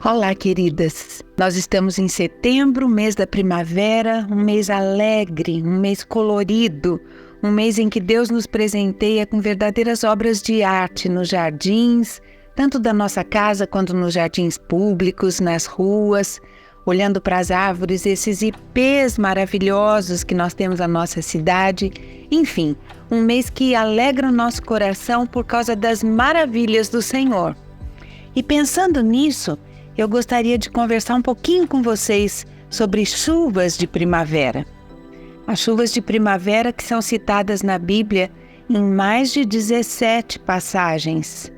Olá, queridas! Nós estamos em setembro, mês da primavera, um mês alegre, um mês colorido, um mês em que Deus nos presenteia com verdadeiras obras de arte nos jardins, tanto da nossa casa quanto nos jardins públicos, nas ruas, olhando para as árvores, esses ipês maravilhosos que nós temos na nossa cidade. Enfim, um mês que alegra o nosso coração por causa das maravilhas do Senhor. E pensando nisso, eu gostaria de conversar um pouquinho com vocês sobre chuvas de primavera. As chuvas de primavera que são citadas na Bíblia em mais de 17 passagens.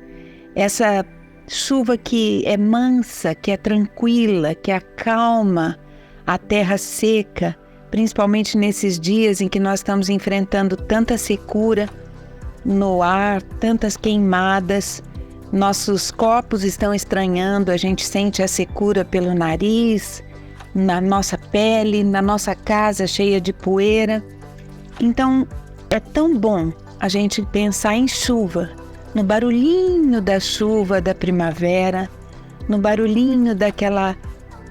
Essa chuva que é mansa, que é tranquila, que acalma a terra seca, principalmente nesses dias em que nós estamos enfrentando tanta secura no ar, tantas queimadas. Nossos corpos estão estranhando, a gente sente a secura pelo nariz, na nossa pele, na nossa casa cheia de poeira. Então, é tão bom a gente pensar em chuva, no barulhinho da chuva da primavera, no barulhinho daquela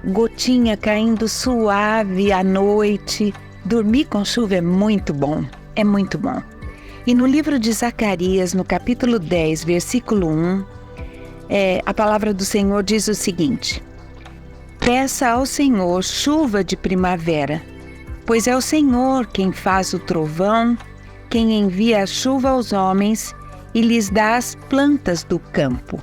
gotinha caindo suave à noite. Dormir com chuva é muito bom, é muito bom. E no livro de Zacarias, no capítulo 10, versículo 1, a palavra do Senhor diz o seguinte: peça ao Senhor chuva de primavera, pois é o Senhor quem faz o trovão, quem envia a chuva aos homens e lhes dá as plantas do campo.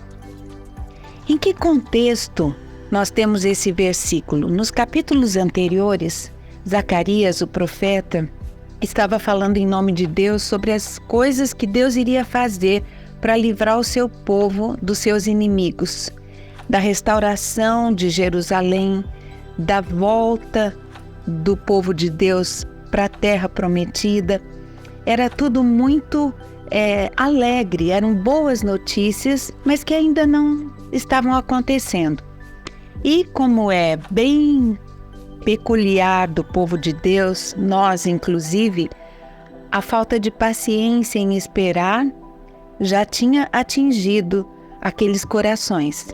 Em que contexto nós temos esse versículo? Nos capítulos anteriores, Zacarias, o profeta, estava falando em nome de Deus sobre as coisas que Deus iria fazer para livrar o seu povo dos seus inimigos, da restauração de Jerusalém, da volta do povo de Deus para a terra prometida. Era tudo muito alegre, eram boas notícias, mas que ainda não estavam acontecendo. E como é bem peculiar do povo de Deus, nós inclusive, a falta de paciência em esperar já tinha atingido aqueles corações.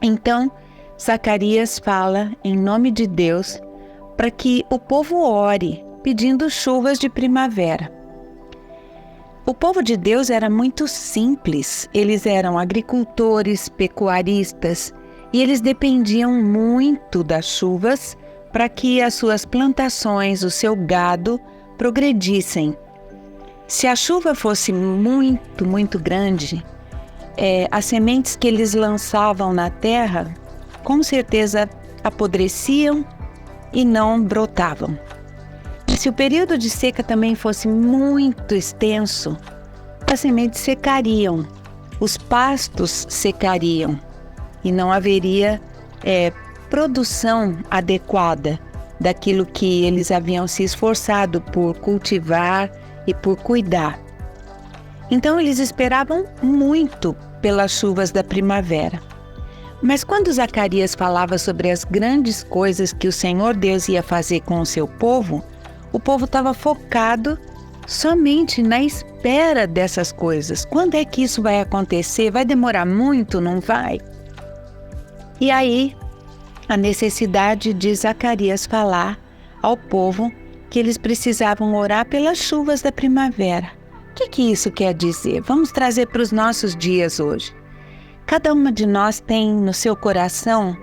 Então, Zacarias fala em nome de Deus para que o povo ore, pedindo chuvas de primavera. O povo de Deus era muito simples, eles eram agricultores, pecuaristas, e eles dependiam muito das chuvas para que as suas plantações, o seu gado, progredissem. Se a chuva fosse muito, muito grande, as sementes que eles lançavam na terra, com certeza apodreciam e não brotavam. E se o período de seca também fosse muito extenso, as sementes secariam, os pastos secariam e não haveria produção adequada daquilo que eles haviam se esforçado por cultivar e por cuidar. Então eles esperavam muito pelas chuvas da primavera. Mas quando Zacarias falava sobre as grandes coisas que o Senhor Deus ia fazer com o seu povo, o povo estava focado somente na espera dessas coisas. Quando é que isso vai acontecer? Vai demorar muito? Não vai? E aí, a necessidade de Zacarias falar ao povo que eles precisavam orar pelas chuvas da primavera. O que isso quer dizer? Vamos trazer para os nossos dias hoje. Cada uma de nós tem no seu coração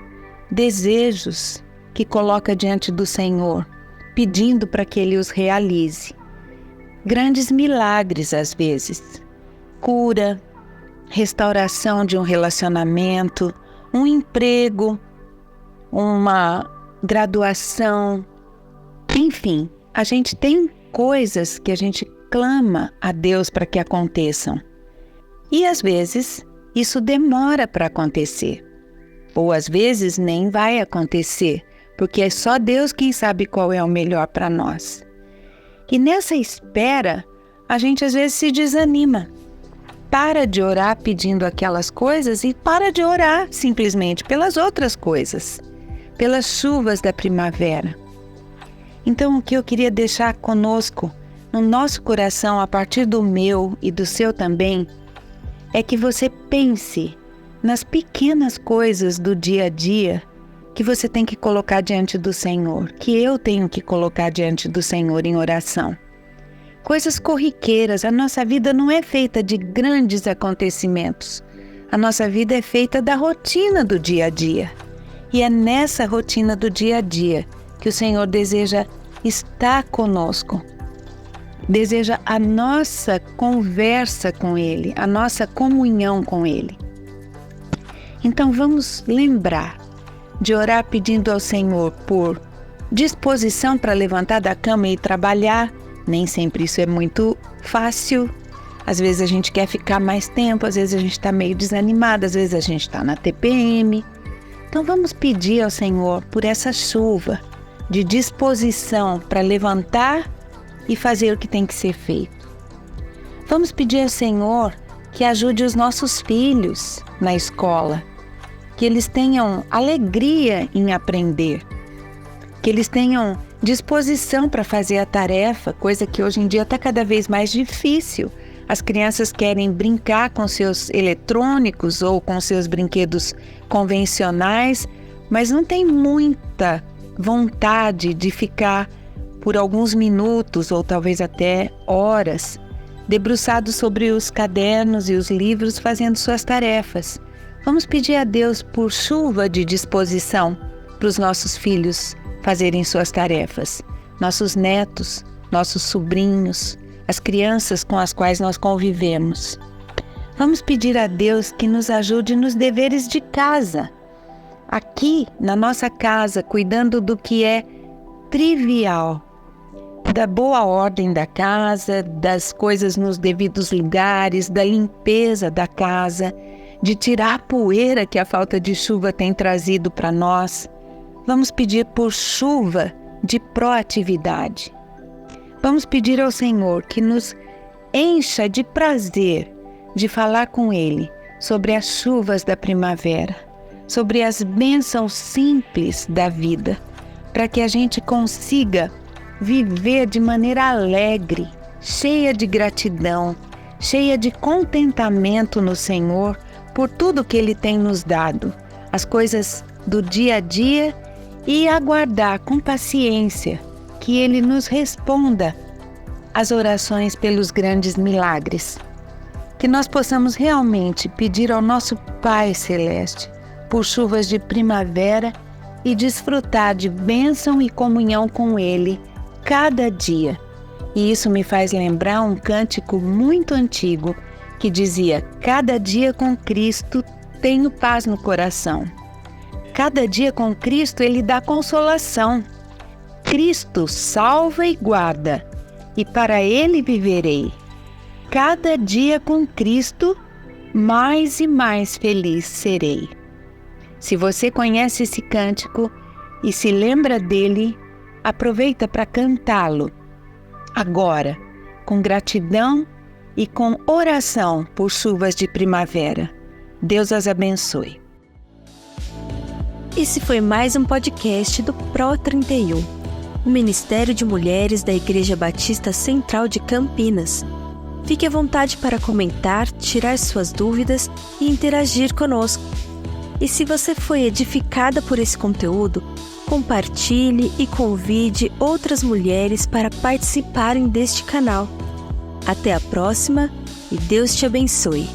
desejos que coloca diante do Senhor, pedindo para que Ele os realize. Grandes milagres às vezes, cura, restauração de um relacionamento, um emprego, uma graduação, enfim, a gente tem coisas que a gente clama a Deus para que aconteçam. E às vezes isso demora para acontecer, ou às vezes nem vai acontecer, porque é só Deus quem sabe qual é o melhor para nós. E nessa espera, a gente às vezes se desanima. Para de orar pedindo aquelas coisas e para de orar simplesmente pelas outras coisas, pelas chuvas da primavera. Então, o que eu queria deixar conosco, no nosso coração, a partir do meu e do seu também, é que você pense nas pequenas coisas do dia a dia que você tem que colocar diante do Senhor, que eu tenho que colocar diante do Senhor em oração. Coisas corriqueiras. A nossa vida não é feita de grandes acontecimentos. A nossa vida é feita da rotina do dia a dia. E é nessa rotina do dia a dia que o Senhor deseja estar conosco. Deseja a nossa conversa com Ele, a nossa comunhão com Ele. Então vamos lembrar de orar pedindo ao Senhor por disposição para levantar da cama e trabalhar. Nem sempre isso é muito fácil. Às vezes a gente quer ficar mais tempo, às vezes a gente está meio desanimado, às vezes a gente está na TPM. Então vamos pedir ao Senhor por essa chuva de disposição para levantar e fazer o que tem que ser feito. Vamos pedir ao Senhor que ajude os nossos filhos na escola, que eles tenham alegria em aprender, que eles tenham disposição para fazer a tarefa, coisa que hoje em dia está cada vez mais difícil. As crianças querem brincar com seus eletrônicos ou com seus brinquedos convencionais, mas não tem muita vontade de ficar por alguns minutos ou talvez até horas debruçados sobre os cadernos e os livros fazendo suas tarefas. Vamos pedir a Deus por chuva de disposição para os nossos filhos fazerem suas tarefas, nossos netos, nossos sobrinhos, as crianças com as quais nós convivemos. Vamos pedir a Deus que nos ajude nos deveres de casa, aqui na nossa casa, cuidando do que é trivial, da boa ordem da casa, das coisas nos devidos lugares, da limpeza da casa, de tirar a poeira que a falta de chuva tem trazido para nós. Vamos pedir por chuva de proatividade. Vamos pedir ao Senhor que nos encha de prazer de falar com Ele sobre as chuvas da primavera, sobre as bênçãos simples da vida, para que a gente consiga viver de maneira alegre, cheia de gratidão, cheia de contentamento no Senhor por tudo que Ele tem nos dado, as coisas do dia a dia, e aguardar com paciência que Ele nos responda às orações pelos grandes milagres. Que nós possamos realmente pedir ao nosso Pai Celeste por chuvas de primavera e desfrutar de bênção e comunhão com Ele cada dia. E isso me faz lembrar um cântico muito antigo que dizia: cada dia com Cristo tenho paz no coração. Cada dia com Cristo Ele dá consolação. Cristo salva e guarda, e para Ele viverei. Cada dia com Cristo, mais e mais feliz serei. Se você conhece esse cântico e se lembra dele, aproveita para cantá-lo agora, com gratidão e com oração por chuvas de primavera. Deus as abençoe. Esse foi mais um podcast do Pro 31, o Ministério de Mulheres da Igreja Batista Central de Campinas. Fique à vontade para comentar, tirar suas dúvidas e interagir conosco. E se você foi edificada por esse conteúdo, compartilhe e convide outras mulheres para participarem deste canal. Até a próxima e Deus te abençoe.